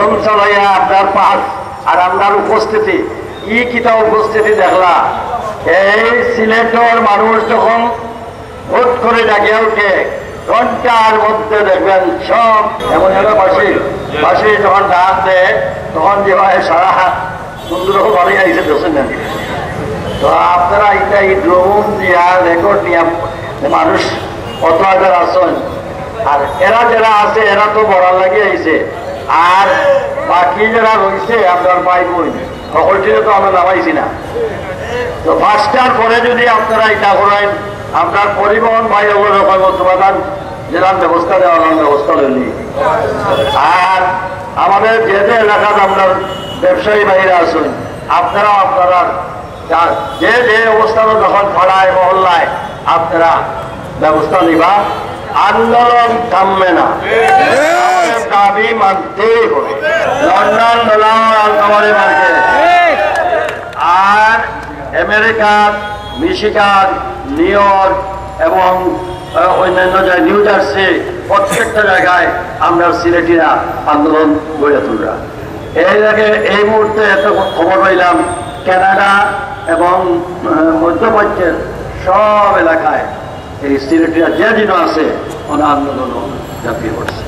Drone চালাইয়া আপনার পাশ আর আপনার উপস্থিতি কি কিতা উপস্থিতি দেখলা। এই সিলেটের মানুষ যখন ভোট করে ডাকিয়া উঠে ঘন্টার মধ্যে দেখবেন সব এমন এমন বাসি যখন ডাক দেয় তখন যেভাবে সারা সুন্দর বাড়ি আইসে দেখছেন না। তো আপনারা এটা এই ড্রোন দিয়া রেকর্ড নিয়ে মানুষ কত হাজার আসেন, আর এরা যারা আছে এরা তো বড়ার লাগিয়ে আইছে, আর বাকি যারা রয়েছে আপনার ভাই বোন সকলটিরে তো আমরা নামাইছি না। তো ফার্স্টার পরে যদি আপনারা এটা করেন আপনার পরিবহন ভাই সমাধান জেলার ব্যবস্থা দেওয়ার ব্যবস্থা লইনি। আর আমাদের যে যে এলাকার আপনার ব্যবসায়ী ভাইরা আছেন আপনারা যে যে অবস্থানে যখন পাড়ায় মহল্লায় আপনারা ব্যবস্থা নিবা, আন্দোলন থামবে না, দাবি মানতেই হবে। লন্ডন আর আমেরিকার মিশিগান, নিউ ইয়র্ক এবং অন্যান্য জায়গায় নিউ জার্সি প্রত্যেকটা জায়গায় আমরা সিলেটিরা আন্দোলন গড়ে তুলরা। এই মুহূর্তে এত খবর পাইলাম কানাডা এবং মধ্যপ্রাচ্যের সব এলাকায় এই সিলেটিরা যে দিনও আছে ওনার আন্দোলন ঝাঁপিয়ে পড়ছে।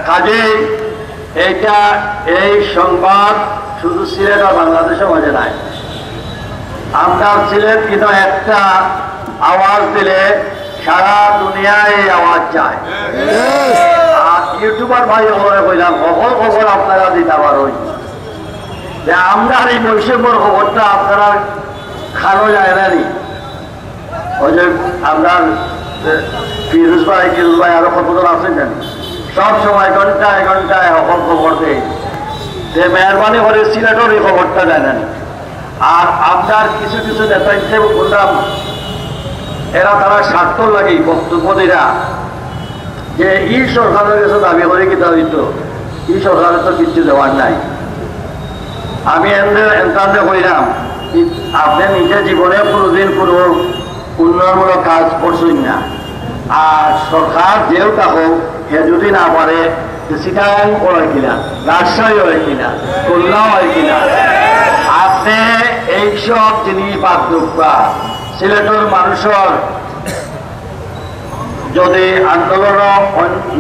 কাজেই এই সংবাদ শুধু সিলেট আর বাংলাদেশের মাঝে নাই, আমরা সিলেট কিন্তু একটা আওয়াজ দিলে সারা দুনিয়ায় এই আওয়াজ যায়। আর ইউটিউবার ভাই খবরে কইলাম খবর আপনারা দিতে পারেন যে আমরা এই বৈষম্যর খবরটা আপনারা খানো যায় না নি। ওই যে আপনার ফিরোজ ভাই আরো কতজন আছেন জানি, সব সময় ঘন্টায় ঘন্টায় খবর দেয় যে মেহরবানি করে সিলেটের এই খবরটা দেয় না। আর আপনার কিছু কিছু নেতা হিসেবে বললাম এরা তারা স্বার্থ লাগে বক্তব্যরা যে ই সরকারের কাছে দাবি করে কি দাবিত ই সরকারের তো কিছু দেওয়ার নাই। আমি এন্টারে কইলাম আপনি নিজে জীবনে কোনোদিন কোনো উন্নয়নমূলক কাজ করছেন না, আর সরকার যেও থাকুক সে যদি না পারে চিটাগাং হয় কিনা, রাজশাহী হয় কিনা, খুলনা হয় কিনা, আপনি এইসব জিনিস বাদ দুঃখা সিলেটের মানুষের যদি আন্দোলন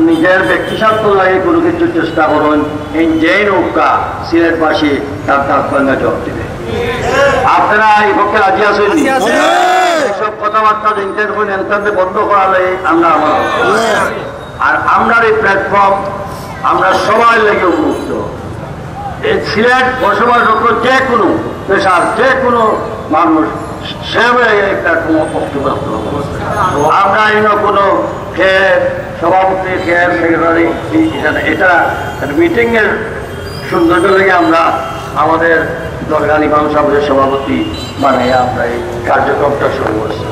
নিজের ব্যক্তি স্বার্থ লাগে কোনো কিছু চেষ্টা করুন এই যে নৌকা সিলেটবাসী তার তাৎপর্য জবাব দিবে। আপনারা এই পক্ষে রাজি আছেন? এইসব কথাবার্তা ইন্টারভিউ বন্ধ করালে আমরা আর আমরা এই প্ল্যাটফর্ম আমরা সবাই লেগে উপযুক্ত। এই সিলেট বসবাসরত যে কোনো পেশার যে কোনো মানুষ সে একটা বক্তব্য আমরা কোনো সভাপতি সেক্রেটারি এটা মিটিং এর সৌন্দর্য লেগে আমরা আমাদের দরকার ইমাম সাহেবের সভাপতি বানাইয়া আমরা এই কার্যক্রমটা শুরু করছি।